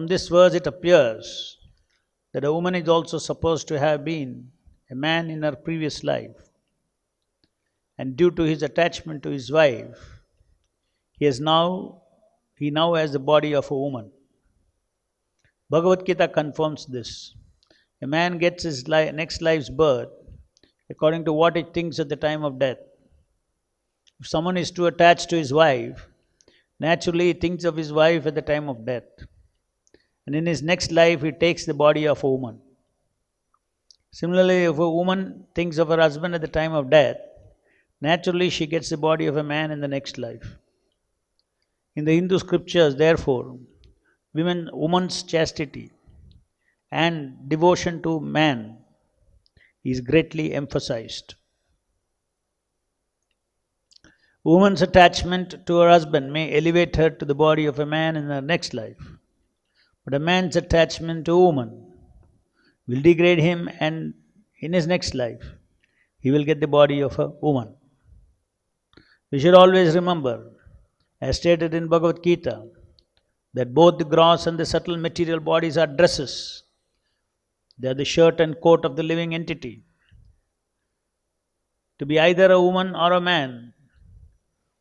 From this verse it appears that a woman is also supposed to have been a man in her previous life, and due to his attachment to his wife, he now has the body of a woman. Bhagavad Gita confirms this. A man gets his next life's birth according to what he thinks at the time of death. If someone is too attached to his wife, naturally he thinks of his wife at the time of death. And in his next life, he takes the body of a woman. Similarly, if a woman thinks of her husband at the time of death, naturally she gets the body of a man in the next life. In the Hindu scriptures, therefore, woman's chastity and devotion to man is greatly emphasized. Woman's attachment to her husband may elevate her to the body of a man in her next life, but a man's attachment to a woman will degrade him, and in his next life, he will get the body of a woman. We should always remember, as stated in Bhagavad Gita, that both the gross and the subtle material bodies are dresses. They are the shirt and coat of the living entity. To be either a woman or a man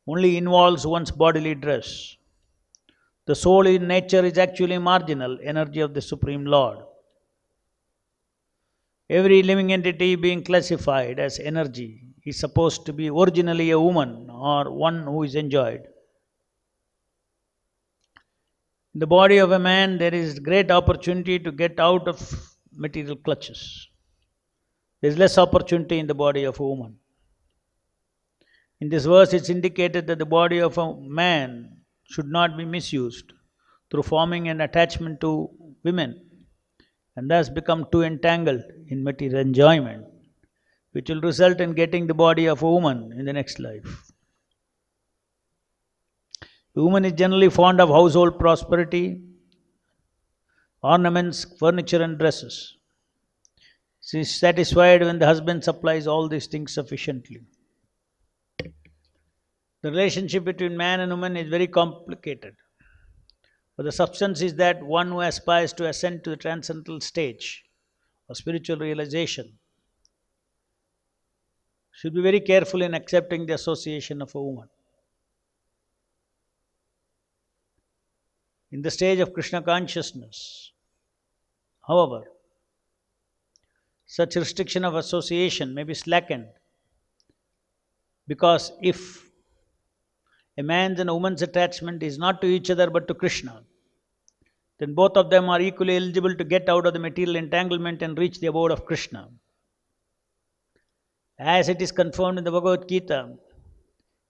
only involves one's bodily dress. The soul in nature is actually marginal energy of the Supreme Lord. Every living entity being classified as energy is supposed to be originally a woman or one who is enjoyed. In the body of a man, there is great opportunity to get out of material clutches. There is less opportunity in the body of a woman. In this verse, it's indicated that the body of a man should not be misused through forming an attachment to women and thus become too entangled in material enjoyment, which will result in getting the body of a woman in the next life. The woman is generally fond of household prosperity, ornaments, furniture, and dresses. She is satisfied when the husband supplies all these things sufficiently. The relationship between man and woman is very complicated. But the substance is that one who aspires to ascend to the transcendental stage of spiritual realization should be very careful in accepting the association of a woman. In the stage of Krishna consciousness, however, such restriction of association may be slackened, because if a man's and a woman's attachment is not to each other but to Krishna, then both of them are equally eligible to get out of the material entanglement and reach the abode of Krishna. As it is confirmed in the Bhagavad Gita,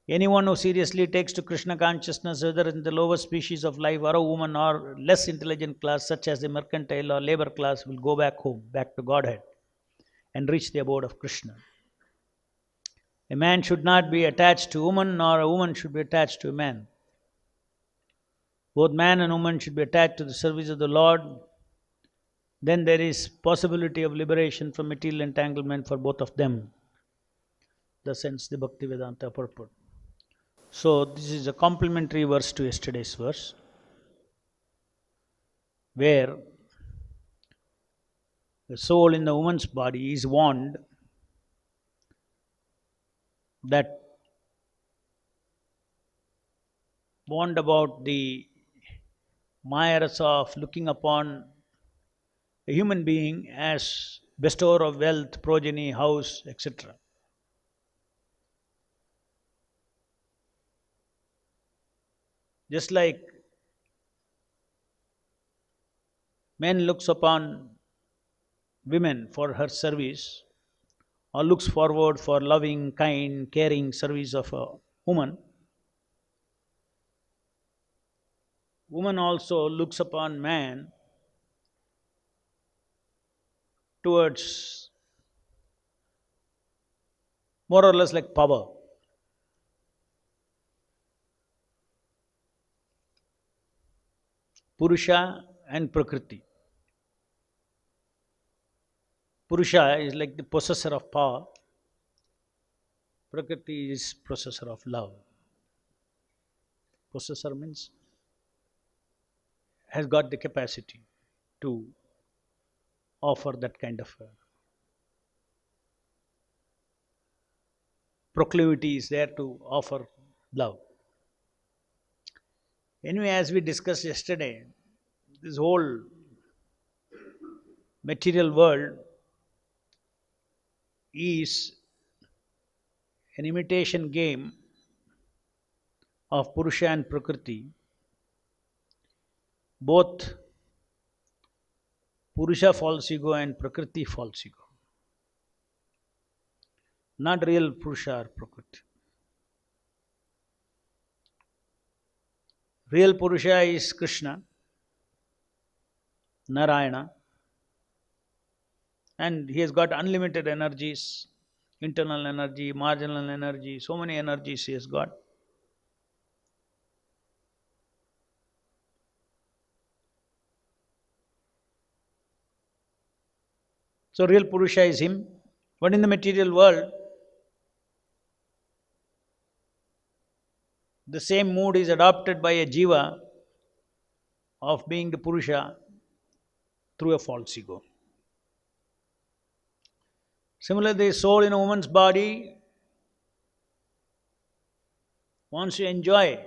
anyone who seriously takes to Krishna consciousness, whether in the lower species of life or a woman or less intelligent class such as the mercantile or labor class, will go back home, back to Godhead, and reach the abode of Krishna. A man should not be attached to a woman, nor a woman should be attached to a man. Both man and woman should be attached to the service of the Lord. Then there is possibility of liberation from material entanglement for both of them. Thus ends the Bhaktivedanta purport. So this is a complementary verse to yesterday's verse, where the soul in the woman's body is warned about the mayas of looking upon a human being as bestower of wealth, progeny, house, etc. Just like man looks upon women for her service, or looks forward for loving, kind, caring service of a woman, woman also looks upon man towards more or less like power. Purusha and Prakriti. Purusha is like the possessor of power. Prakriti is possessor of love. Possessor means has got the capacity to offer that kind of proclivity is there to offer love. Anyway, as we discussed yesterday, this whole material world is an imitation game of Purusha and Prakriti. Both Purusha false ego and Prakriti false ego. Not real Purusha or Prakriti. Real Purusha is Krishna, Narayana, and he has got unlimited energies, internal energy, marginal energy, so many energies he has got. So real Purusha is him. But in the material world, the same mood is adopted by a jiva of being the Purusha through a false ego. Similarly, the soul in a woman's body wants to enjoy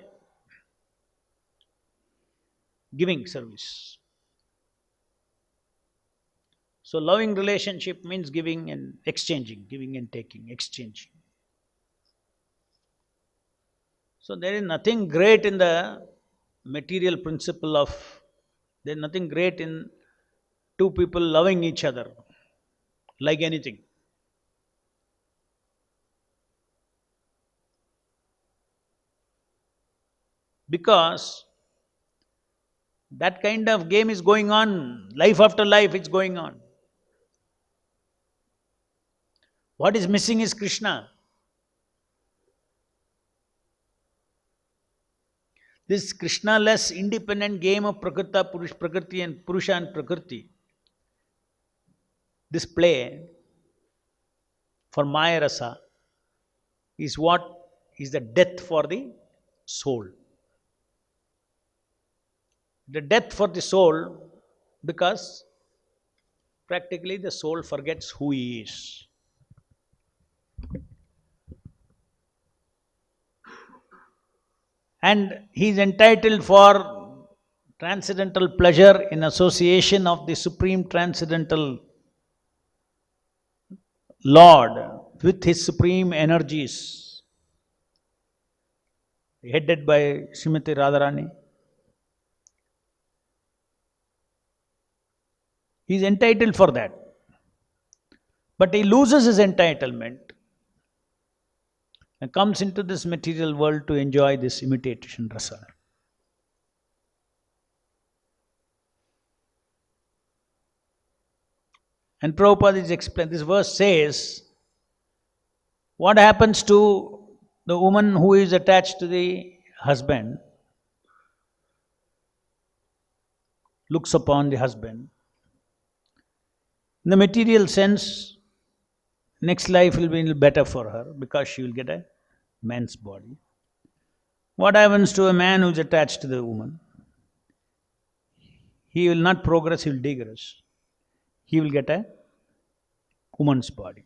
giving service. So loving relationship means giving and exchanging, giving and taking, exchanging. So there is nothing great in the material principle of, there is nothing great in two people loving each other like anything. Because that kind of game is going on, life after life it's going on. What is missing is Krishna. This Krishna-less independent game of Prakriti and Purusha and Prakriti, this play for Maya Rasa is what is the death for the soul. The death for the soul because practically the soul forgets who he is. And he is entitled for transcendental pleasure in association of the Supreme Transcendental Lord with his supreme energies, headed by Srimati Radharani. He is entitled for that. But he loses his entitlement and comes into this material world to enjoy this imitation rasa. And Prabhupada is explaining, this verse says, what happens to the woman who is attached to the husband, looks upon the husband. In the material sense, next life will be a little better for her because she will get a man's body. What happens to a man who is attached to the woman? He will not progress, he will digress. He will get a woman's body.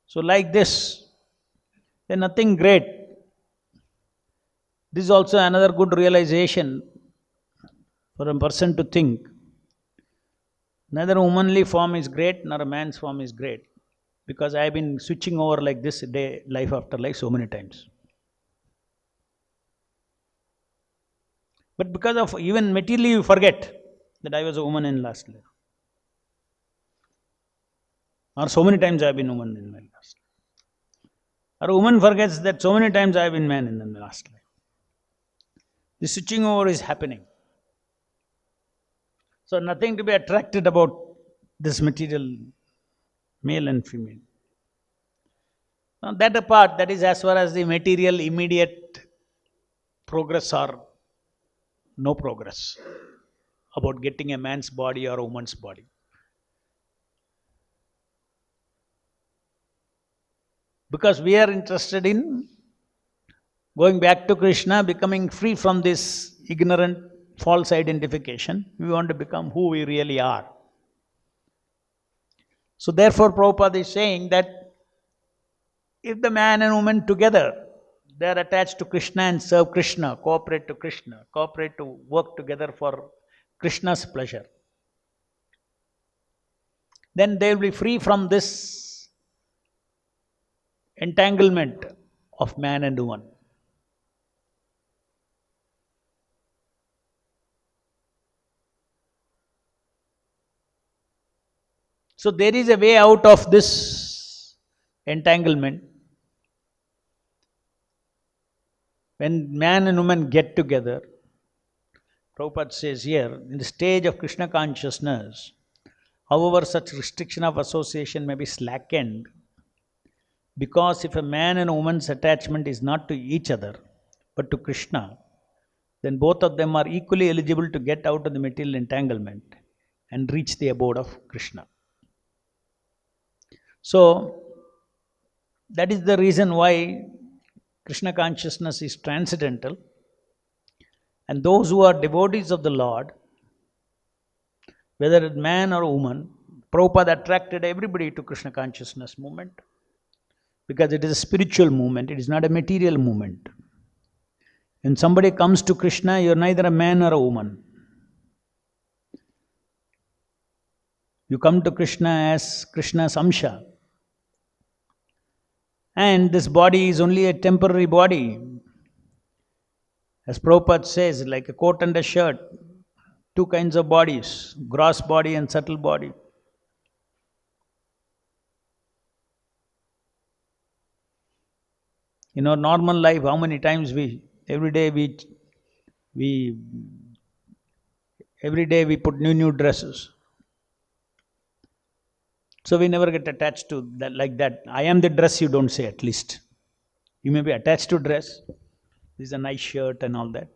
So like this, there's nothing great. This is also another good realization for a person to think. Neither a womanly form is great nor a man's form is great. Because I have been switching over like this day, life after life, so many times. But because of even materially you forget that I was a woman in last life. Or so many times I have been woman in my last life. Or a woman forgets that so many times I have been man in the last life. The switching over is happening. So nothing to be attracted about this material, male and female. Now that apart, that is as far as the material immediate progress or no progress about getting a man's body or a woman's body. Because we are interested in going back to Krishna, becoming free from this ignorant false identification. We want to become who we really are. So therefore Prabhupada is saying that if the man and woman together, they are attached to Krishna and serve Krishna, cooperate to Krishna, cooperate to work together for Krishna's pleasure, then they will be free from this entanglement of man and woman. So there is a way out of this entanglement. When man and woman get together, Prabhupada says here, in the stage of Krishna consciousness, however such restriction of association may be slackened, because if a man and a woman's attachment is not to each other, but to Krishna, then both of them are equally eligible to get out of the material entanglement and reach the abode of Krishna. So, that is the reason why Krishna consciousness is transcendental, and those who are devotees of the Lord, whether it's man or woman, Prabhupada attracted everybody to Krishna consciousness movement because it is a spiritual movement, it is not a material movement. When somebody comes to Krishna, you are neither a man nor a woman. You come to Krishna as Krishna's Amsha. And this body is only a temporary body. As Prabhupada says, like a coat and a shirt, two kinds of bodies, gross body and subtle body. In our normal life, how many times every day we put new dresses. So we never get attached to that like that. I am the dress, you don't say at least. You may be attached to dress. This is a nice shirt and all that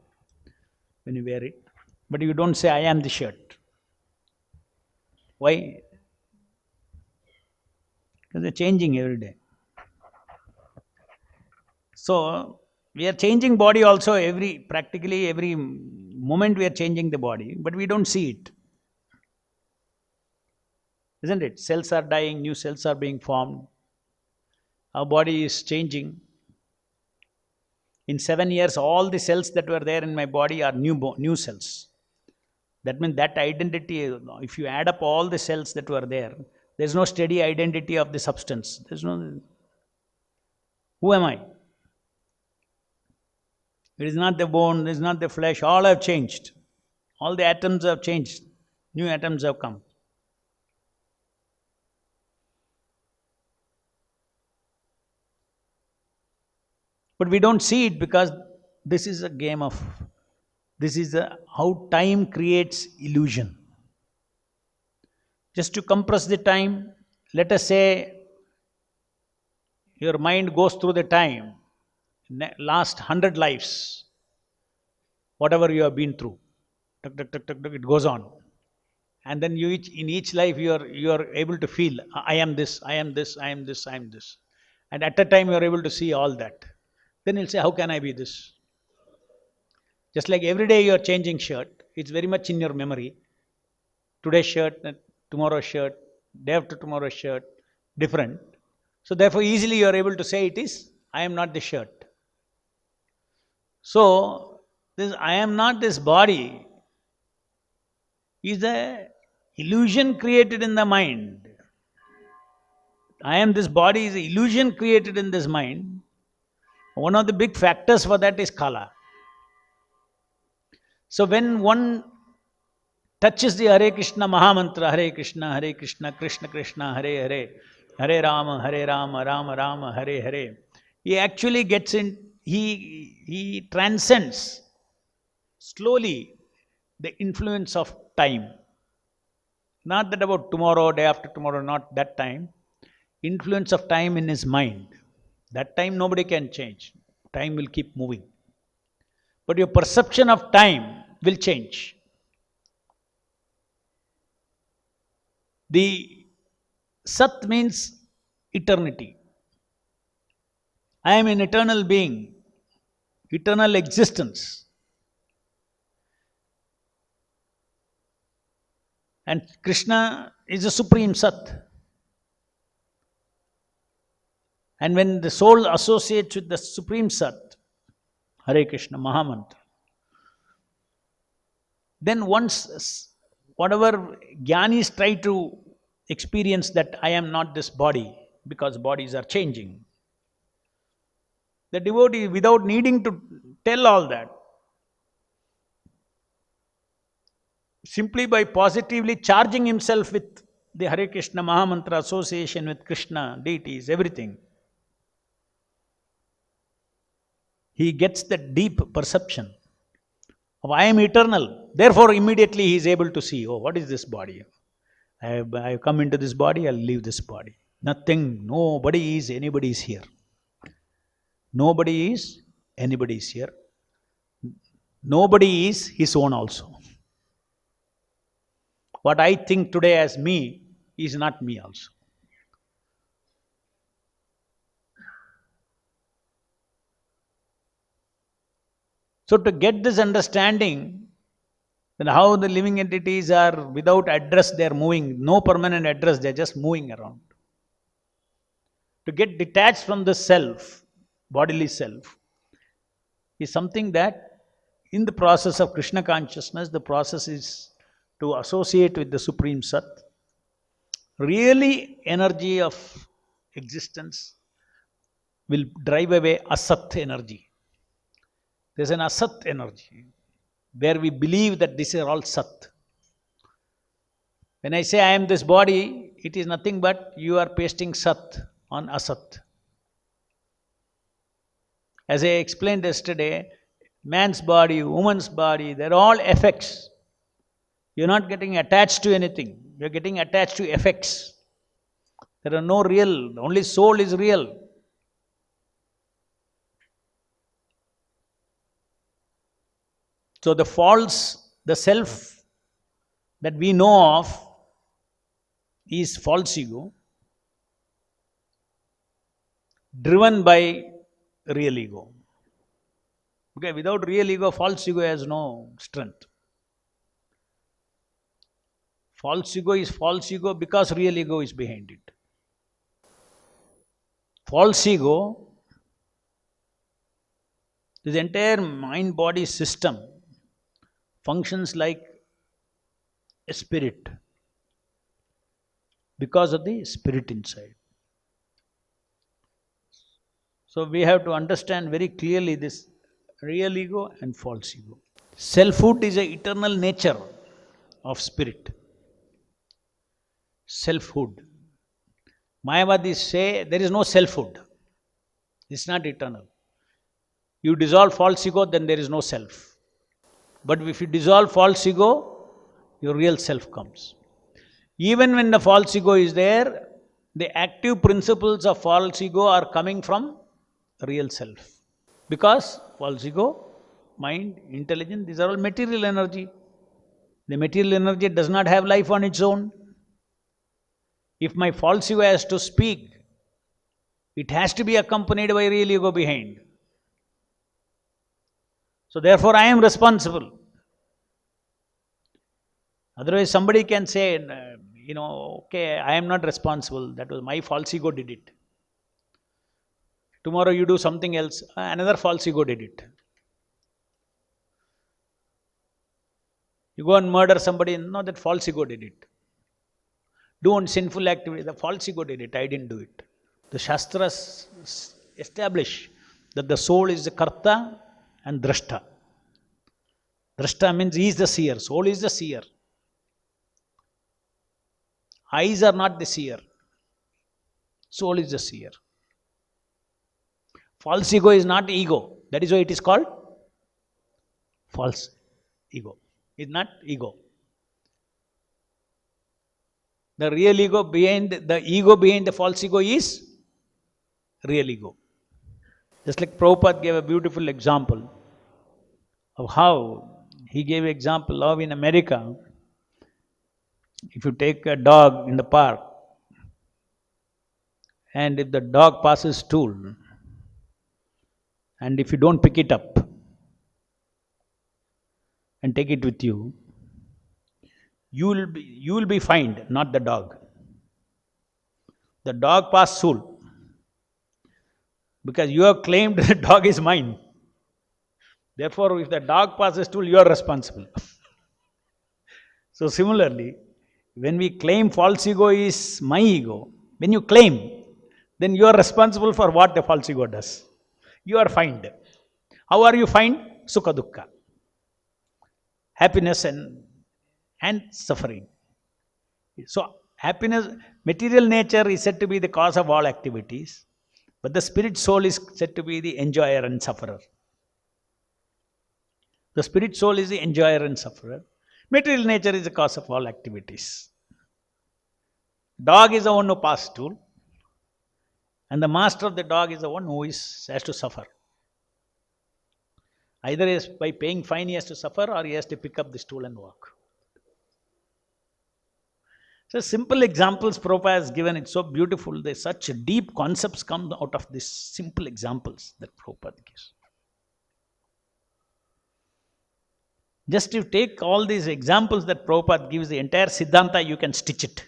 when you wear it. But you don't say, I am the shirt. Why? Because they're changing every day. So, we are changing body also practically every moment we are changing the body, but we don't see it. Isn't it? Cells are dying, new cells are being formed. Our body is changing. In 7 years, all the cells that were there in my body are new cells. That means that identity, if you add up all the cells that were there, there's no steady identity of the substance. There's no. Who am I? It is not the bone, it is not the flesh, all have changed. All the atoms have changed. New atoms have come. But we don't see it because this is a game of, how time creates illusion. Just to compress the time, let us say your mind goes through the time, last 100 lives, whatever you have been through, it goes on. And then in each life you are able to feel, I am this, I am this, I am this, I am this. And at a time you are able to see all that. Then you'll say, how can I be this? Just like every day you are changing shirt, it's very much in your memory. Today's shirt, tomorrow's shirt, day after tomorrow's shirt, different. So therefore easily you are able to say it is, I am not the shirt. So, this I am not this body is the illusion created in the mind. I am this body is an illusion created in this mind. One of the big factors for that is kala. So when one touches the Hare Krishna Mahamantra, Hare Krishna, Krishna Krishna, Hare Hare, Hare Rama, Rama Rama, Hare Hare, he actually gets in, he transcends slowly the influence of time. Not that about tomorrow, day after tomorrow, not that time. Influence of time in his mind. That time nobody can change. Time will keep moving. But your perception of time will change. The Sat means eternity. I am an eternal being, eternal existence. And Krishna is the Supreme Sat. And when the soul associates with the Supreme Sat, Hare Krishna, Mahamantra, then once whatever Jnanis try to experience that I am not this body, because bodies are changing, the devotee, without needing to tell all that, simply by positively charging himself with the Hare Krishna Mahamantra association with Krishna, deities, everything, he gets the deep perception of I am eternal. Therefore, immediately he is able to see, oh, what is this body? I have come into this body, I'll leave this body. Nothing, nobody is, anybody is here. Nobody is, anybody is here. Nobody is his own also. What I think today as me is not me also. So to get this understanding, then how the living entities are without address, they are moving, no permanent address, they are just moving around. To get detached from the self, bodily self, is something that in the process of Krishna consciousness, the process is to associate with the Supreme Sat. Really, energy of existence will drive away asat energy. There's an asat energy where we believe that this is all sat. When I say I am this body, it is nothing but you are pasting sat on asat. As I explained yesterday, man's body, woman's body, they're all effects. You're not getting attached to anything. You're getting attached to effects. There are no real, only soul is real. So the false, the self that we know of is false ego, driven by real ego. Okay, without real ego, false ego has no strength. False ego is false ego because real ego is behind it. False ego, this entire mind-body system functions like a spirit because of the spirit inside. So we have to understand very clearly this real ego and false ego. Selfhood is an eternal nature of spirit. Selfhood. Mayavadis say there is no selfhood. It's not eternal. You dissolve false ego, then there is no self. But if you dissolve false ego, your real self comes. Even when the false ego is there, the active principles of false ego are coming from real self. Because false ego, mind, intelligence, these are all material energy. The material energy does not have life on its own. If my false ego has to speak, it has to be accompanied by real ego behind. So therefore I am responsible. Otherwise somebody can say, okay, I am not responsible. That was my false ego did it. Tomorrow you do something else, another false ego did it. You go and murder somebody, no, that false ego did it. Do one sinful activity, the false ego did it, I didn't do it. The Shastras establish that the soul is the Karta and Drashta. Drashta means he is the seer, soul is the seer. Eyes are not the seer. Soul is the seer. False ego is not ego. That is why it is called false ego. It's not ego. The real ego behind, the ego behind the false ego is real ego. Just like Prabhupada gave a beautiful example of how, he gave an example of in America, if you take a dog in the park, and if the dog passes stool, and if you don't pick it up and take it with you, you will be fined, not the dog. The dog passed stool because you have claimed the dog is mine. Therefore, if the dog passes stool, you are responsible. So similarly, when we claim false ego is my ego, when you claim, then you are responsible for what the false ego does. You are fined. How are you fined? Sukha dukkha. Happiness and suffering. So happiness, material nature is said to be the cause of all activities, but the spirit soul is said to be the enjoyer and sufferer. The spirit soul is the enjoyer and sufferer. Material nature is the cause of all activities. Dog is the one who passed stool, and the master of the dog is the one who has to suffer. Either by paying fine he has to suffer, or he has to pick up the stool and walk. So simple examples Prabhupada has given, it's so beautiful. There's such deep concepts come out of these simple examples that Prabhupada gives. Just to take all these examples that Prabhupada gives, the entire Siddhanta, you can stitch it.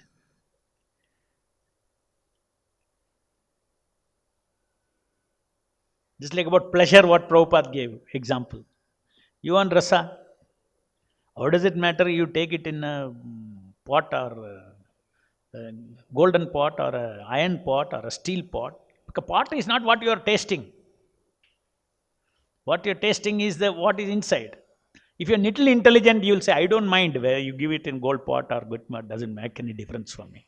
Just like about pleasure, what Prabhupada gave example. You want rasa? How does it matter you take it in a pot or a golden pot or an iron pot or a steel pot? Because pot is not what you are tasting. What you are tasting is what is inside. If you are little intelligent, you will say, I don't mind whether you give it in gold pot or good pot, doesn't make any difference for me.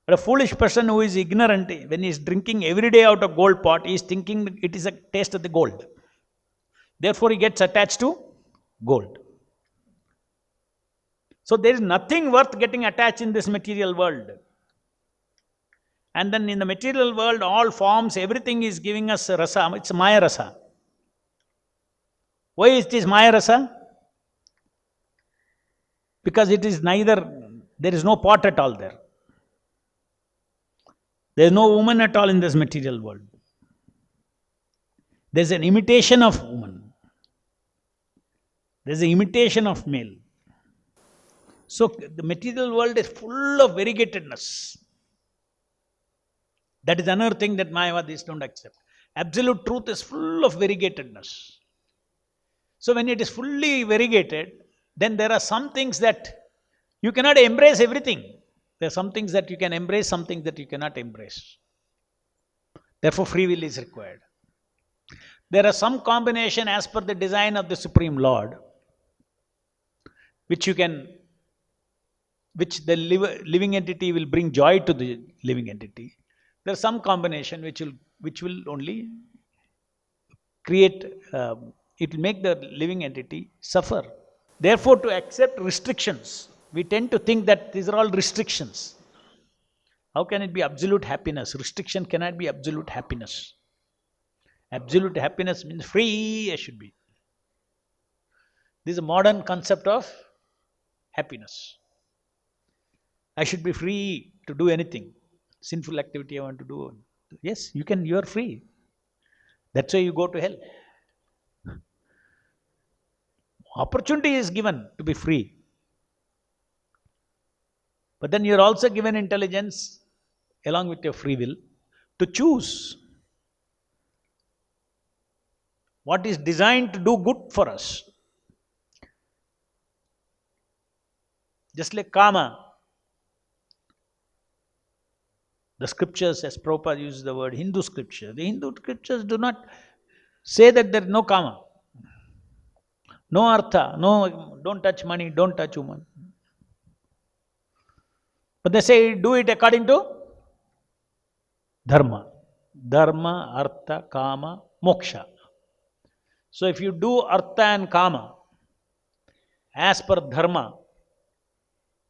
But a foolish person who is ignorant, when he is drinking every day out of gold pot, he is thinking it is a taste of the gold. Therefore, he gets attached to gold. So there is nothing worth getting attached in this material world. And then in the material world, all forms, everything is giving us rasa. It's Maya rasa. Why is this Maya rasa? Because it is neither, there is no pot at all there. There is no woman at all in this material world. There is an imitation of woman. There is an imitation of male. So the material world is full of variegatedness. That is another thing that Mayavadis don't accept. Absolute truth is full of variegatedness. So when it is fully variegated, then there are some things that you cannot embrace everything. There are some things that you can embrace, some things that you cannot embrace. Therefore, free will is required. There are some combination as per the design of the Supreme Lord, which the living entity will bring joy to the living entity. There is some combination which will only create, it will make the living entity suffer. Therefore, to accept restrictions, we tend to think that these are all restrictions. How can it be absolute happiness? Restriction cannot be absolute happiness. Absolute happiness means free as should be. This is a modern concept of happiness. I should be free to do anything. Sinful activity I want to do. Yes, you are free. That's why you go to hell. Opportunity is given to be free. But then you are also given intelligence along with your free will to choose what is designed to do good for us. Just like kama. The scriptures, as Prabhupada uses the word Hindu scripture, the Hindu scriptures do not say that there is no kama, no artha, no, don't touch money, don't touch woman. But they say do it according to dharma. Dharma, artha, kama, moksha. So if you do artha and kama as per dharma,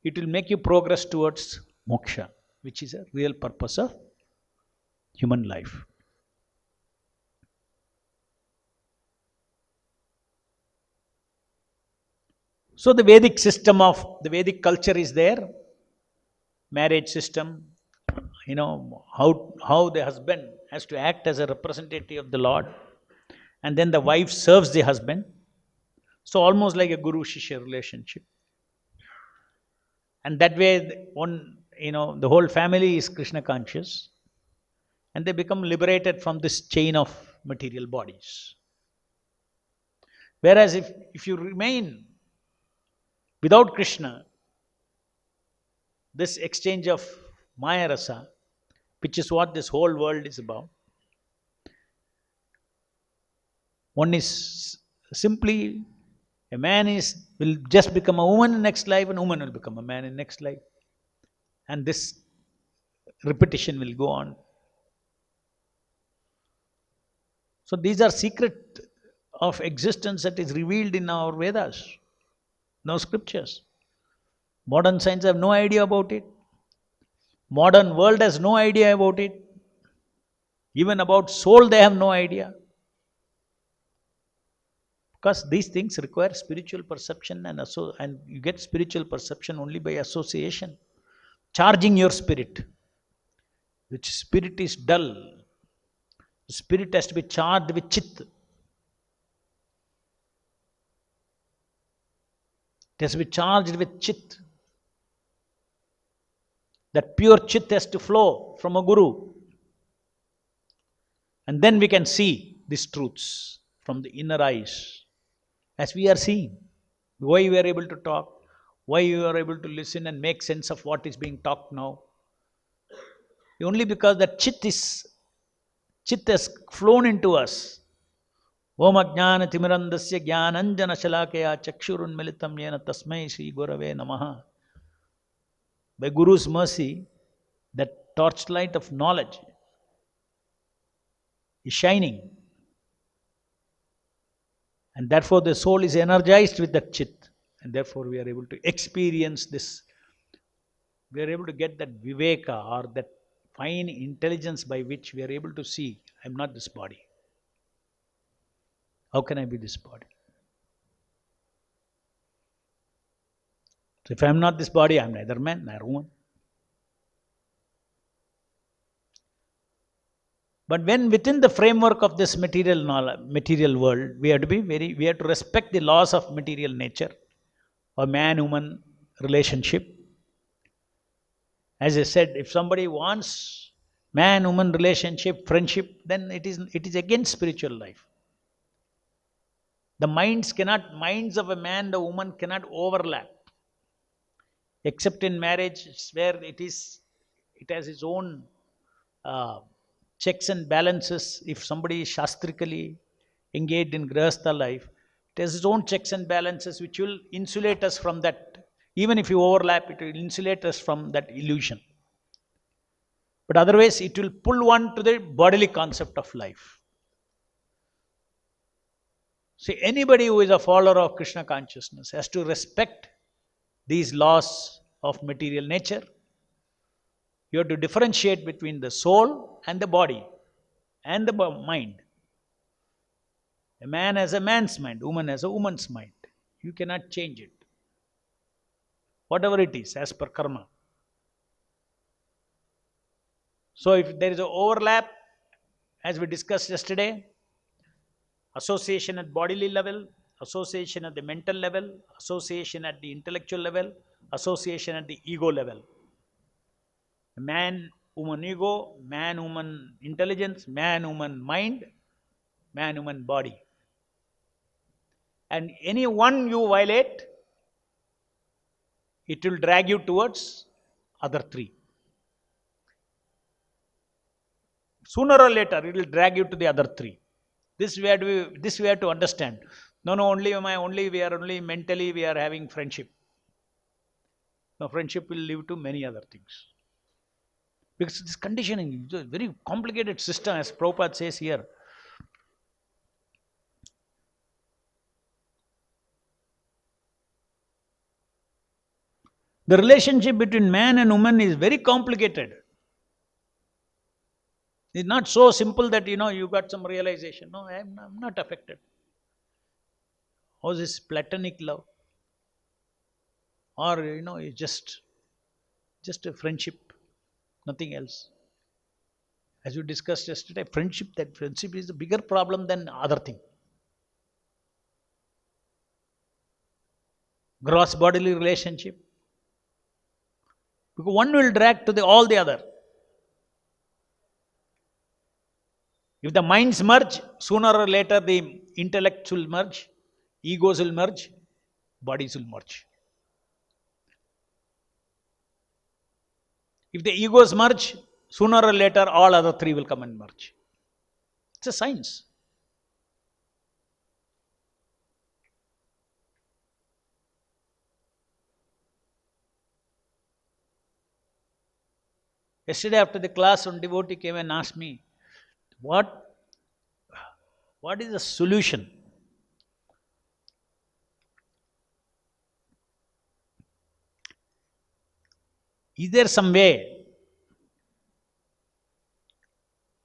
it will make you progress towards moksha, which is a real purpose of human life. So the Vedic system of the Vedic culture is there. Marriage system, how the husband has to act as a representative of the Lord, and then the wife serves the husband. So almost like a guru-shishya relationship. And that way, the whole family is Krishna conscious, and they become liberated from this chain of material bodies. Whereas if you remain without Krishna, this exchange of Maya Rasa, which is what this whole world is about, one is simply a man will just become a woman in next life, and a woman will become a man in next life. And this repetition will go on. So these are secret of existence that is revealed in our Vedas, no scriptures. Modern science have no idea about it. Modern world has no idea about it. Even about soul they have no idea. Because these things require spiritual perception, and you get spiritual perception only by association. Charging your spirit. Which spirit is dull. The spirit has to be charged with chit. It has to be charged with chit. That pure chit has to flow from a guru. And then we can see these truths from the inner eyes. As we are seeing. Why we are able to talk. Why we are able to listen and make sense of what is being talked now. Only because that chit has flown into us. Om Ajnana Timirandasya Jnananjana Shalakaya Chakshurun Militam Yena Tasmai Shri Gurave Namaha. By Guru's mercy, that torchlight of knowledge is shining. And therefore the soul is energized with that chit. And therefore we are able to experience this. We are able to get that viveka, or that fine intelligence by which we are able to see, I am not this body. How can I be this body? So if I am not this body, I am neither man nor woman. But when within the framework of this material world, we have to respect the laws of material nature, or man-woman relationship. As I said, if somebody wants man-woman relationship, friendship, then it is against spiritual life. The minds of a man and a woman cannot overlap. Except in marriage, where it has its own checks and balances. If somebody is shastrically engaged in grihastha life, it has its own checks and balances which will insulate us from that. Even if you overlap, it will insulate us from that illusion. But otherwise, it will pull one to the bodily concept of life. See, anybody who is a follower of Krishna consciousness has to respect these laws of material nature. You have to differentiate between the soul and the body and the mind. A man has a man's mind, woman has a woman's mind. You cannot change it. Whatever it is, as per karma. So if there is an overlap, as we discussed yesterday, association at bodily level, association at the mental level, association at the intellectual level, association at the ego level. Man-woman ego, man-woman intelligence, man-woman mind, man-woman body. And any one you violate, it will drag you towards other three. Sooner or later, it will drag you to the other three. This we have to understand. Only mentally we are having friendship. No, friendship will lead to many other things. Because this conditioning is a very complicated system, as Prabhupada says here. The relationship between man and woman is very complicated. It's not so simple that, you got some realization. No, I'm not affected. How is this platonic love? Or, it's just a friendship, nothing else. As we discussed yesterday, friendship is a bigger problem than other thing. Gross bodily relationship, Because one will drag to all the other. If the minds merge, sooner or later the intellects will merge, egos will merge, bodies will merge. If the egos merge, sooner or later all other three will come and merge. It's a science. Yesterday after the class, one devotee came and asked me, what is the solution? Is there some way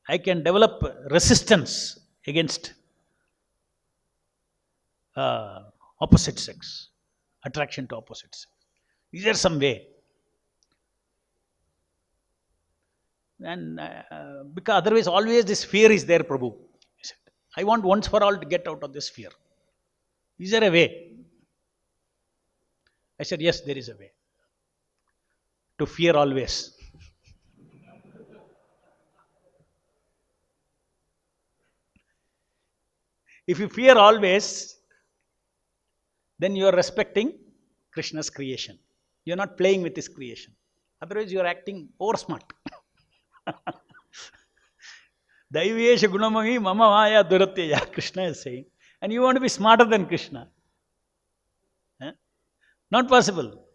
I can develop resistance against opposite sex, attraction to opposite sex? Is there some way? And because otherwise always this fear is there, Prabhu. He said, I want once for all to get out of this fear. Is there a way? I said, yes, there is a way. To fear always. If you fear always, then you are respecting Krishna's creation. You are not playing with his creation. Otherwise, you are acting over smart. Daivesha gunamagi mama maya duratya, Krishna is saying. And you want to be smarter than Krishna. Not possible.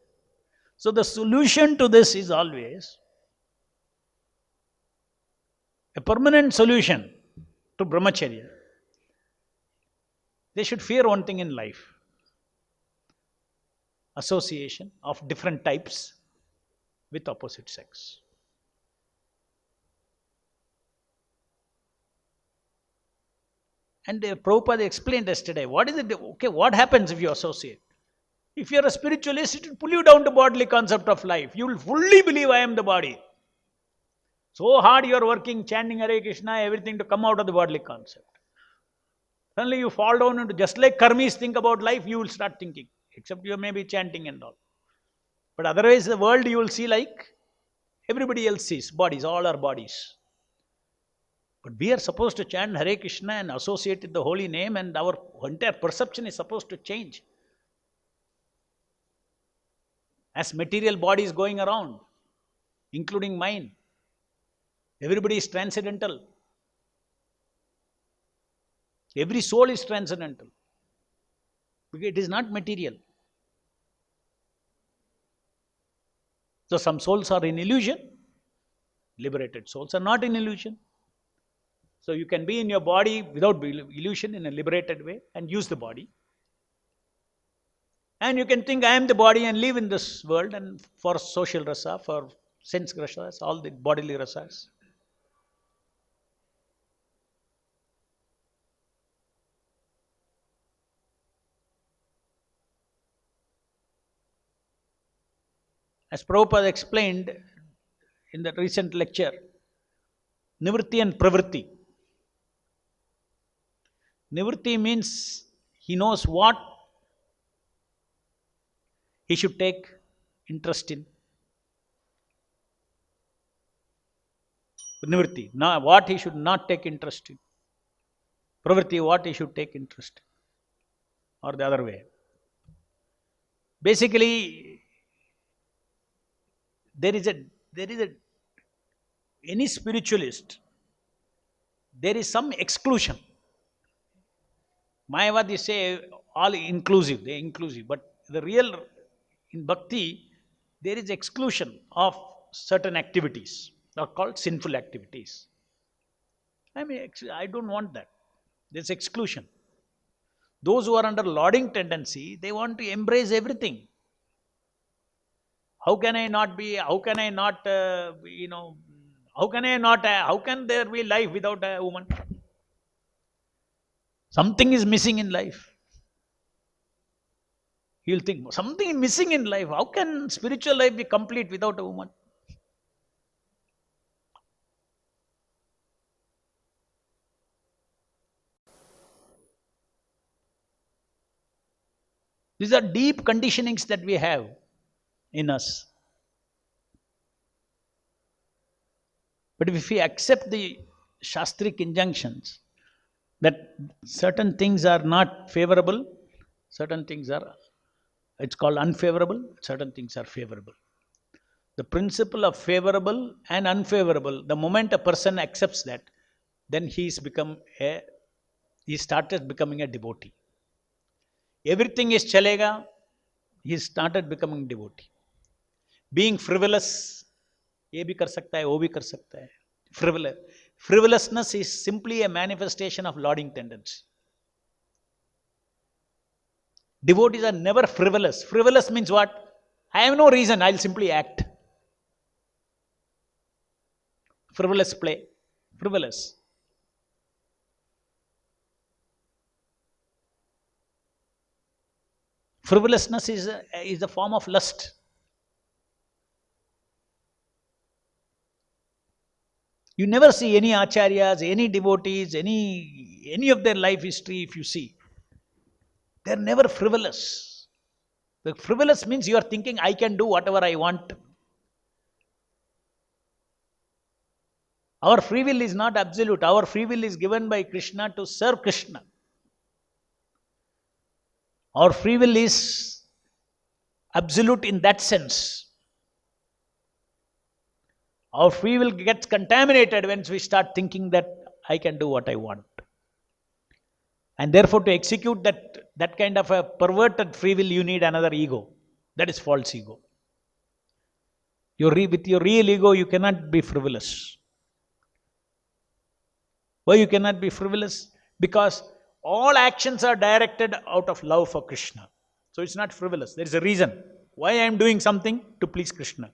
So the solution to this is always a permanent solution to brahmacharya. They should fear one thing in life: association of different types with opposite sex. And Prabhupada explained yesterday, what is it? Okay, what happens if you associate? If you are a spiritualist, it will pull you down to bodily concept of life. You will fully believe I am the body. So hard you are working, chanting Hare Krishna, everything to come out of the bodily concept. Suddenly you fall down into, just like karmis think about life, you will start thinking. Except you may be chanting and all. But otherwise the world you will see like everybody else sees. Bodies, all are bodies. But we are supposed to chant Hare Krishna and associate with the holy name, and our entire perception is supposed to change. As material bodies going around, including mine, everybody is transcendental. Every soul is transcendental. Because it is not material. So some souls are in illusion. Liberated souls are not in illusion. So you can be in your body without illusion in a liberated way and use the body. And you can think I am the body and live in this world, and for social rasa, for sense rasas, all the bodily rasas. As Prabhupada explained in the recent lecture, nivritti and pravritti. Nivritti means he knows what he should take interest in. Nivritti, what he should not take interest in. Pravritti, what he should take interest in. Or the other way. Basically, there is a any spiritualist, there is some exclusion. Mayavadis say all inclusive, they inclusive, but the real, in bhakti, there is exclusion of certain activities, are called sinful activities. I mean, I don't want that. There's exclusion. Those who are under lauding tendency, they want to embrace everything. How can I not be, how can I not, how can there be life without a woman? Something is missing in life. You'll think, something is missing in life. How can spiritual life be complete without a woman? These are deep conditionings that we have in us. But if we accept the Shastric injunctions that certain things are not favorable, certain things are, it's called unfavorable, certain things are favorable. The principle of favorable and unfavorable, the moment a person accepts that, then he started becoming a devotee. Everything is chalega, he started becoming devotee. Being frivolous, ये भी कर सकता है, वो भी कर सकता है. Frivolousness is simply a manifestation of lauding tendency. Devotees are never frivolous. Frivolous means what? I have no reason, I'll simply act. Frivolous play. Frivolous. Frivolousness is a form of lust. You never see any acharyas, any devotees, any of their life history, if you see, they're never frivolous. The frivolous means you are thinking, I can do whatever I want. Our free will is not absolute. Our free will is given by Krishna to serve Krishna. Our free will is absolute in that sense. Our free will gets contaminated when we start thinking that I can do what I want. And therefore, to execute that kind of a perverted free will, you need another ego. That is false ego. With your real ego, you cannot be frivolous. Why you cannot be frivolous? Because all actions are directed out of love for Krishna. So it's not frivolous. There is a reason why I am doing something to please Krishna.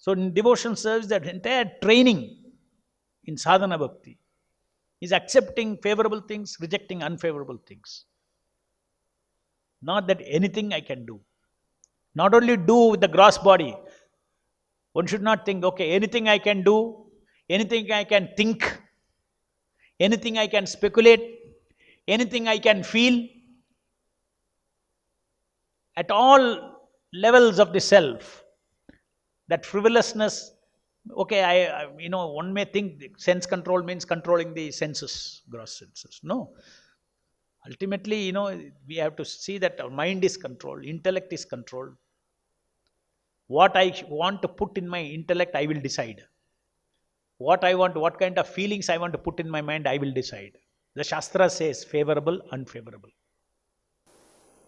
So in devotion service, that entire training in sadhana bhakti is accepting favorable things, rejecting unfavorable things. Not that anything I can do. Not only do with the gross body. One should not think, okay, anything I can do, anything I can think, anything I can speculate, anything I can feel. At all levels of the self, that frivolousness, okay, one may think sense control means controlling the senses, gross senses. No. Ultimately, we have to see that our mind is controlled, intellect is controlled. What I want to put in my intellect, I will decide. What kind of feelings I want to put in my mind, I will decide. The Shastra says favorable, unfavorable.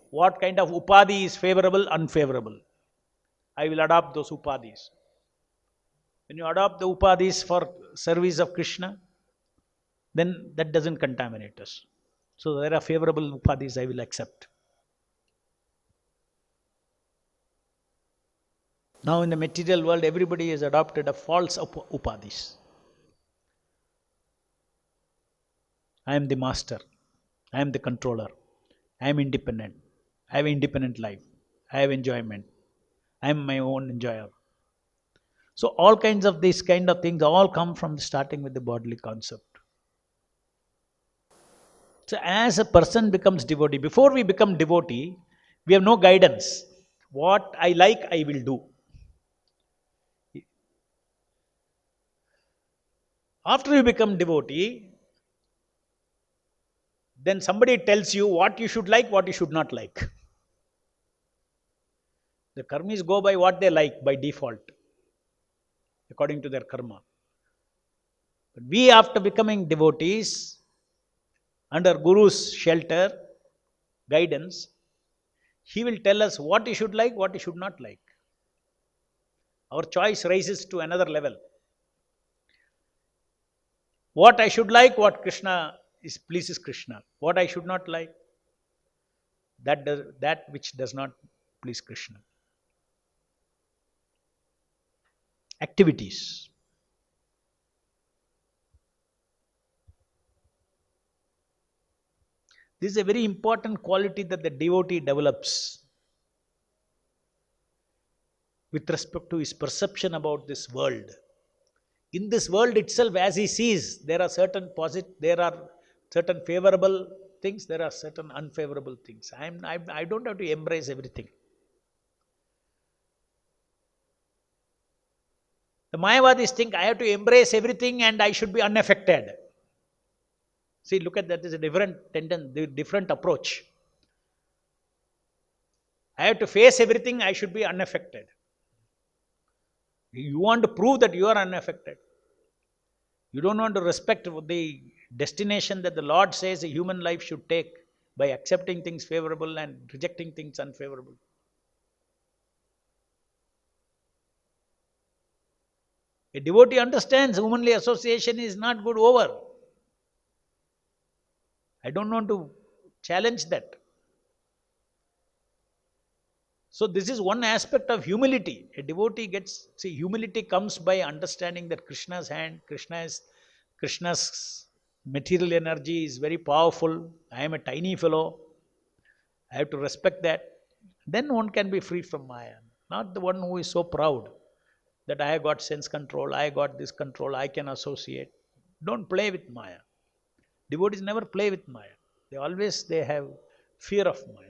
What kind of upadhi is favorable, unfavorable. I will adopt those upadhis. When you adopt the upadhis for service of Krishna, then that doesn't contaminate us. So there are favorable upadhis I will accept. Now in the material world, everybody has adopted a false upadhis. I am the master. I am the controller. I am independent. I have independent life. I have enjoyment. I am my own enjoyer. So all kinds of these kind of things all come from starting with the bodily concept. So as a person becomes devotee, before we become devotee, we have no guidance. What I like, I will do. After you become devotee, then somebody tells you what you should like, what you should not like. The karmis go by what they like by default, according to their karma. But we, after becoming devotees, under Guru's shelter, guidance, he will tell us what you should like, what you should not like. Our choice rises to another level. What I should like, what pleases Krishna. What I should not like, that which does not please Krishna. Activities. This is a very important quality that the devotee develops with respect to his perception about this world. In this world itself, as he sees, there are certain favorable things, there are certain unfavorable things. I don't have to embrace everything. The Mayavadis think I have to embrace everything and I should be unaffected. See, look at that. There's a different tendency, different approach. I have to face everything, I should be unaffected. You want to prove that you are unaffected. You don't want to respect the destination that the Lord says a human life should take by accepting things favorable and rejecting things unfavorable. A devotee understands humanly association is not good over. I don't want to challenge that. So this is one aspect of humility. A devotee gets, see, humility comes by understanding that Krishna's hand, Krishna's material energy is very powerful. I am a tiny fellow. I have to respect that. Then one can be free from Maya. Not the one who is so proud that I have got sense control, I got this control, I can associate. Don't play with Maya. Devotees never play with Maya. They have fear of Maya.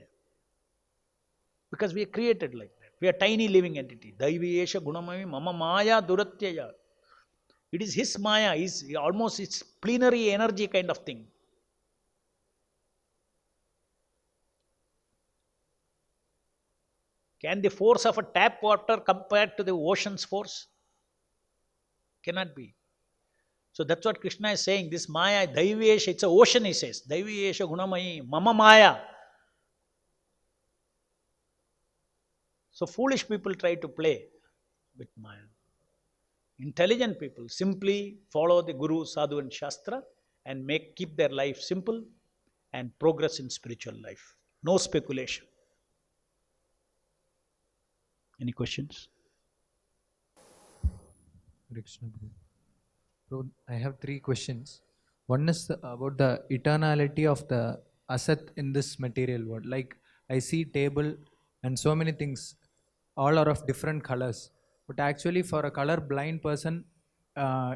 Because we are created like that. We are tiny living entity. Daiviyesha gunamami mama maya duratyaya. It is his Maya, almost its plenary energy kind of thing. Can the force of a tap water compare to the ocean's force? Cannot be. So that's what Krishna is saying. This Maya, Daiviyesha, it's an ocean, he says. Daiviyesha gunamai mama maya. So foolish people try to play with Maya. Intelligent people simply follow the Guru, Sadhu and Shastra and keep their life simple and progress in spiritual life. No speculation. Any questions? So I have 3 questions. One is about the eternality of the asat in this material world. Like I see table and so many things, all are of different colors. But actually for a color blind person,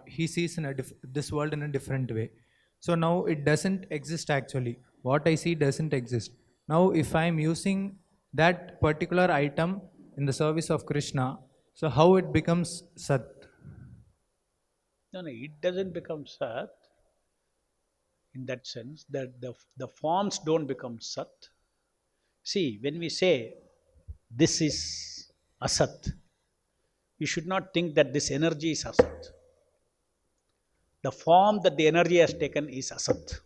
he sees in this world in a different way. So now it doesn't exist actually. What I see doesn't exist. Now if I am using that particular item in the service of Krishna, so how it becomes Sat? No, it doesn't become Sat in that sense that the forms don't become Sat. See, when we say this is Asat, you should not think that this energy is Asat. The form that the energy has taken is Asat.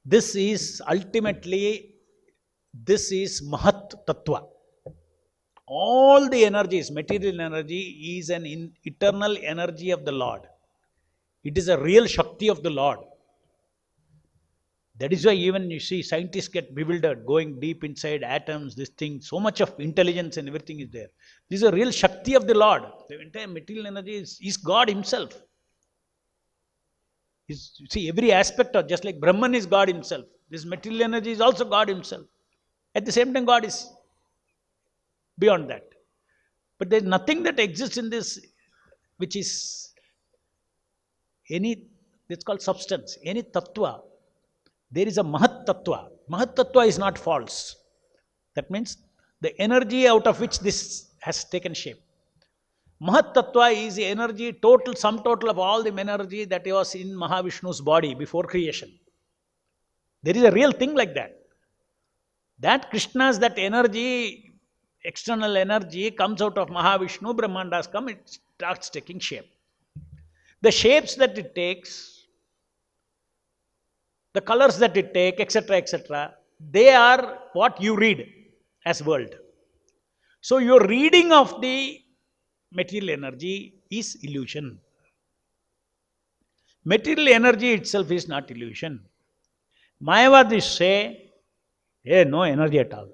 This is ultimately, this is Mahat Tattva. All the energies, material energy is an eternal energy of the Lord. It is a real Shakti of the Lord. That is why even you see scientists get bewildered, going deep inside atoms, this thing, so much of intelligence and everything is there. This is a real Shakti of the Lord. The entire material energy is God himself. See, every aspect of, just like Brahman is God himself, this material energy is also God himself. At the same time, God is beyond that. But there is nothing that exists in this which is it's called substance, any tattva. There is a Mahat Tattva. Mahat Tattva is not false. That means the energy out of which this has taken shape. Mahat Tattva is the energy, sum total of all the energy that was in Mahavishnu's body before creation. There is a real thing like that. That Krishna's, that energy, external energy comes out of Mahavishnu, Brahmandas come, it starts taking shape. The shapes that it takes, the colors that it takes, etc., they are what you read as world. So your reading of the material energy is illusion. Material energy itself is not illusion. Mayavadis say, no energy at all.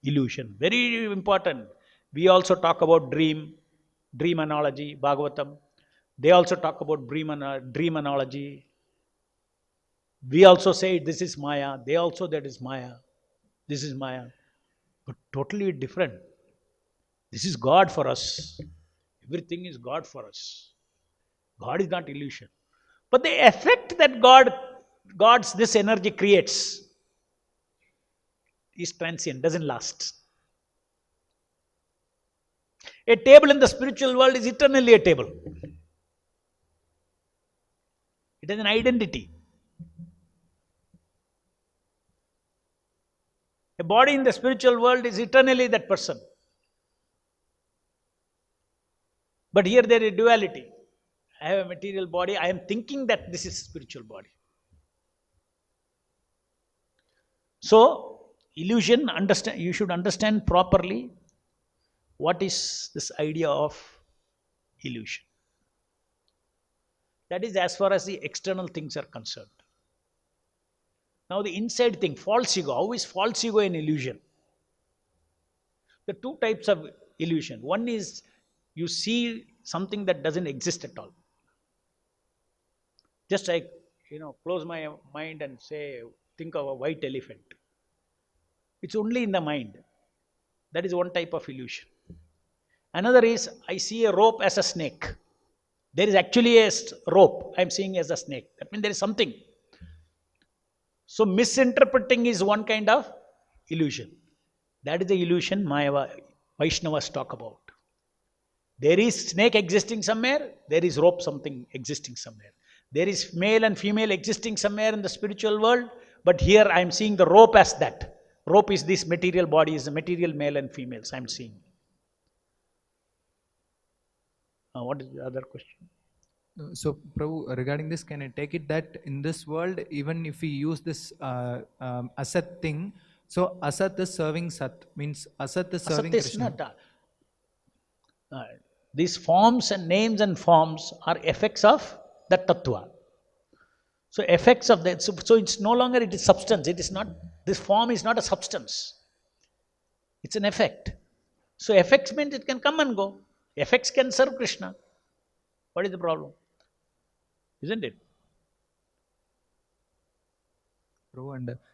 Illusion. Very important. We also talk about dream analogy, Bhagavatam. They also talk about dream analogy. We also say this is Maya. They also that is Maya. This is Maya. But totally different. This is God for us. Everything is God for us. God is not illusion. But the effect that God's this energy creates is transient, doesn't last. A table in the spiritual world is eternally a table. It has an identity. A body in the spiritual world is eternally that person. But here there is duality. I have a material body. I am thinking that this is spiritual body. So, illusion, you should understand properly what is this idea of illusion. That is as far as the external things are concerned. Now the inside thing, false ego. How is false ego an illusion? There are two types of illusion. One is you see something that doesn't exist at all. Just like, close my mind and say, think of a white elephant. It's only in the mind. That is one type of illusion. Another is, I see a rope as a snake. There is actually a rope I'm seeing as a snake. That means there is something. So misinterpreting is one kind of illusion. That is the illusion Vaishnavas talk about. There is snake existing somewhere, there is rope something existing somewhere. There is male and female existing somewhere in the spiritual world, but here I am seeing the rope as that. Rope is this material body, is the material male and females I am seeing. What is the other question? So, Prabhu, regarding this, can I take it that in this world, even if we use this asat thing, so asat is serving sat, means asat is serving Asat is Krishna. not. These forms and names and forms are effects of that tattva. So effects of that, so it's no longer, it is substance. It is not, this form is not a substance. It's an effect. So effects means it can come and go. Effects can serve Krishna. What is the problem? Isn't it?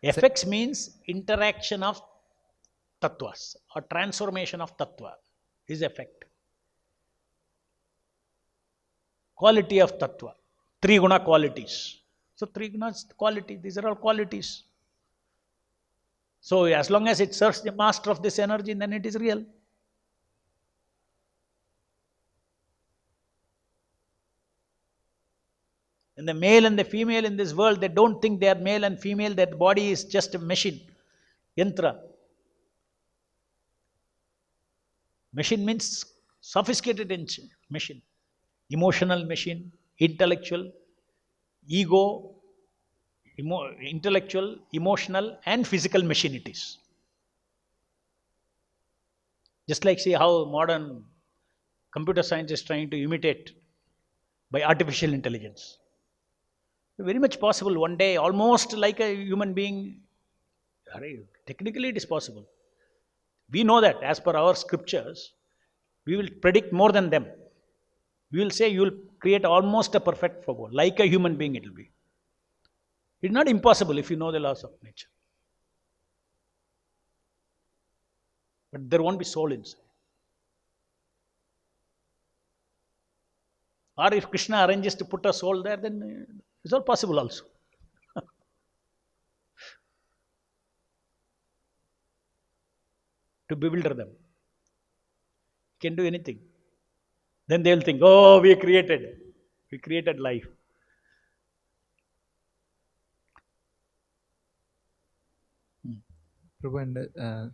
Effects means interaction of tattvas or transformation of tattva is effect. Quality of tattva, three guna qualities. So three gunas quality, these are all qualities. So as long as it serves the master of this energy, then it is real. And the male and the female in this world, they don't think they are male and female, that body is just a machine, yantra. Machine means sophisticated machine, emotional machine, intellectual, ego, intellectual, emotional and physical machine it is. Just like see how modern computer science is trying to imitate by artificial intelligence. Very much possible one day, almost like a human being. Technically it is possible. We know that as per our scriptures, we will predict more than them. We will say you will create almost a perfect form, like a human being it will be. It is not impossible if you know the laws of nature. But there won't be soul inside. Or if Krishna arranges to put a soul there, then it's all possible also. To bewilder them. Can do anything. Then they will think, oh, we created life. Prabhu, and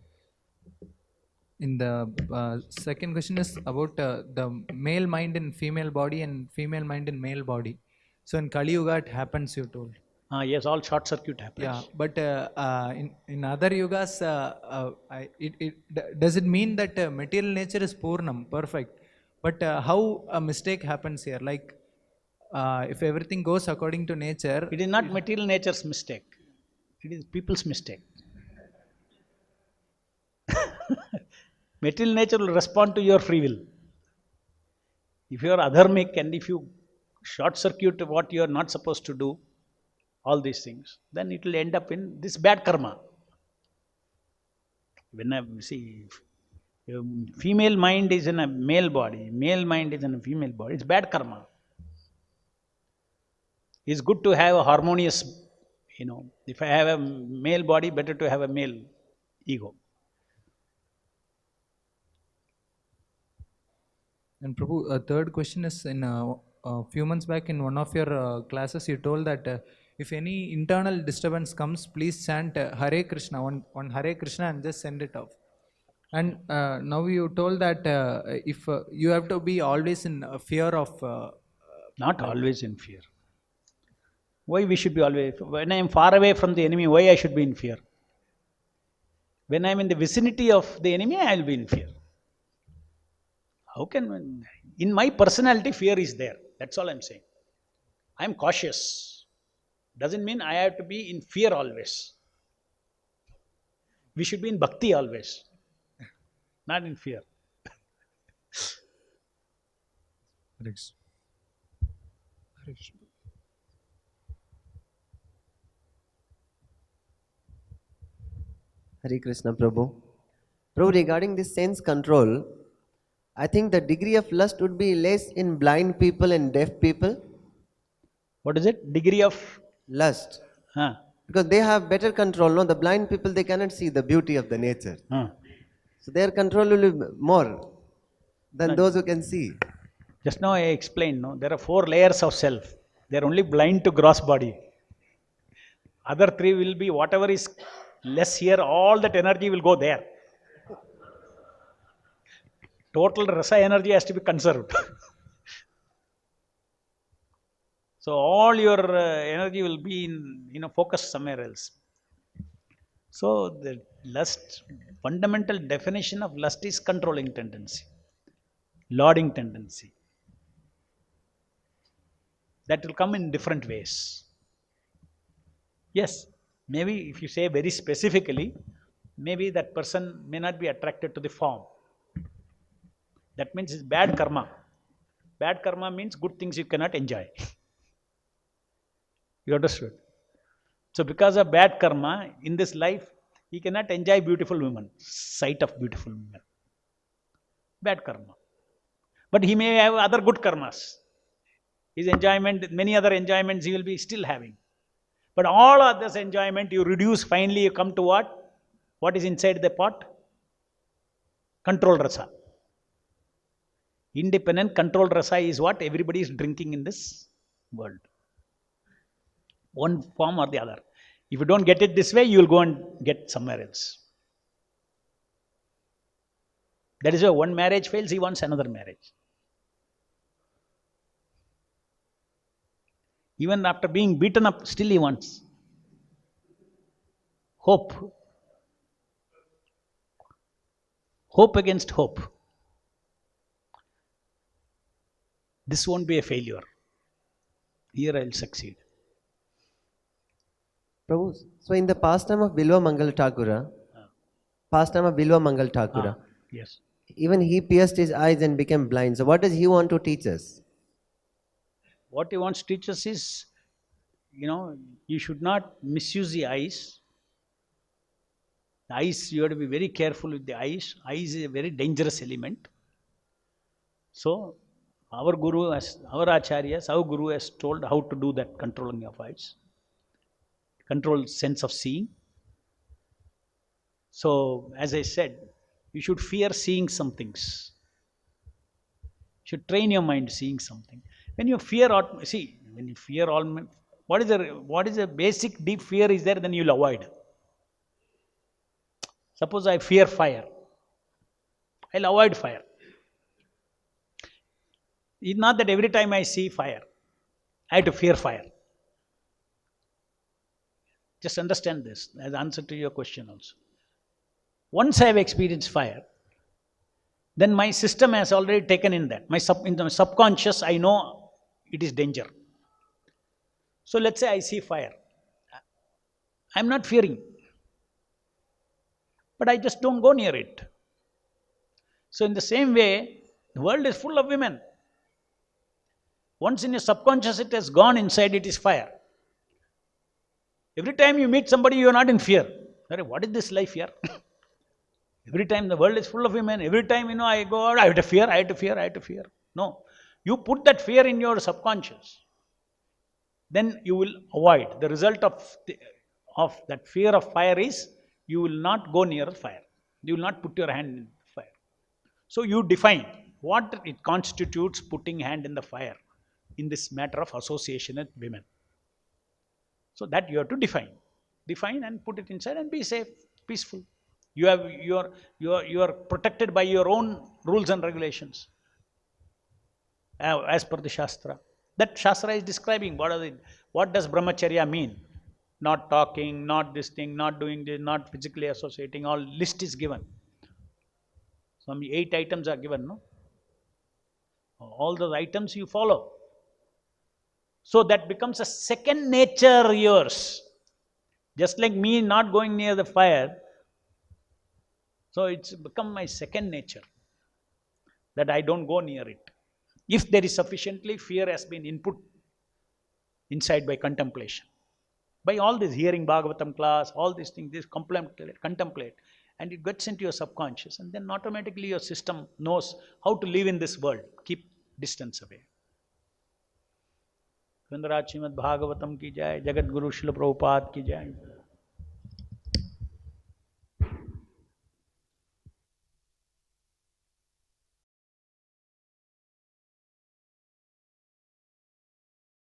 in the second question is about the male mind in female body and female mind in male body. So in Kali Yuga it happens, you told. Yes, all short circuit happens. Yeah, but in other yugas, does it mean that material nature is Purnam, perfect? But how a mistake happens here? Like if everything goes according to nature, it is not material nature's mistake. It is people's mistake. Material nature will respond to your free will. If you are adharmic and if you short circuit what you are not supposed to do, all these things, then it will end up in this bad karma. When I see female mind is in a male body, male mind is in a female body, it's bad karma. It's good to have a harmonious, if I have a male body, better to have a male ego. And Prabhu, a third question is in a few months back in one of your classes, you told that if any internal disturbance comes, please chant Hare Krishna, one Hare Krishna and just send it off. And now you told that if you have to be always in fear of. Not always in fear. Why we should be always, when I am far away from the enemy, why I should be in fear? When I am in the vicinity of the enemy, I will be in fear. How can, in my personality, fear is there. That's all I'm saying. I'm cautious. Doesn't mean I have to be in fear always. We should be in bhakti always, not in fear. Thanks. Hare Krishna Prabhu. Prabhu, regarding this sense control, I think the degree of lust would be less in blind people and deaf people. What is it? Degree of? Lust. Huh. Because they have better control. No, the blind people, they cannot see the beauty of the nature. Huh. So their control will be more than those who can see. Just now I explained, no? There are 4 layers of self. They are only blind to gross body. Other 3 will be whatever is less here, all that energy will go there. Total rasa energy has to be conserved. So all your energy will be in, focused somewhere else. So the lust, fundamental definition of lust is controlling tendency, lauding tendency. That will come in different ways. Yes, maybe if you say very specifically, maybe that person may not be attracted to the form. That means it's bad karma. Bad karma means good things you cannot enjoy. You understood? So because of bad karma, in this life, he cannot enjoy beautiful women, sight of beautiful women. Bad karma. But he may have other good karmas. His enjoyment, many other enjoyments he will be still having. But all of this enjoyment you reduce, finally you come to what? What is inside the pot? Control rasa. Independent control rasa is what everybody is drinking in this world. One form or the other. If you don't get it this way, you will go and get somewhere else. That is why one marriage fails, he wants another marriage. Even after being beaten up, still he wants. Hope. Hope against hope. This won't be a failure. Here I will succeed. Prabhu, so in the pastime of Bilva Mangal Thakura, Yes. even he pierced his eyes and became blind. So what does he want to teach us? What he wants to teach us is, you should not misuse the eyes. The eyes, you have to be very careful with the eyes. Eyes is a very dangerous element. So, our Guru, our Acharyas, our Guru has told how to do that controlling of eyes. Control sense of seeing. So, as I said, you should fear seeing some things. You should train your mind seeing something. When you fear, when you fear all, what is the basic deep fear is there, then you will avoid. Suppose I fear fire. I will avoid fire. It's not that every time I see fire, I have to fear fire. Just understand this as answer to your question also. Once I have experienced fire, then my system has already taken in that. In the subconscious, I know it is danger. So let's say I see fire. I'm not fearing, but I just don't go near it. So in the same way, the world is full of women. Once in your subconscious it has gone inside, it is fire. Every time you meet somebody, you are not in fear. What is this life here? Every time the world is full of women, every time I go out, I have to fear. No. You put that fear in your subconscious. Then you will avoid. The result of that fear of fire is, you will not go near fire. You will not put your hand in fire. So you define. what it constitutes putting hand in the fire in this matter of association with women. So that you have to define and put it inside and be safe, peaceful. You are protected by your own rules and regulations as per the Shastra. That Shastra is describing what does brahmacharya mean. Not talking, not this thing, not doing this, not physically associating, all list is given. Some 8 items are given, no? All those items you follow. So that becomes a second nature yours. Just like me not going near the fire, so it's become my second nature that I don't go near it. If there is sufficiently fear has been input inside by contemplation. By all this hearing Bhagavatam class, all these things, this contemplate, and it gets into your subconscious, and then automatically your system knows how to live in this world. Keep distance away. Srimad Bhagavatam ki jai, Jagat Guru Srila Prabhupada ki jai.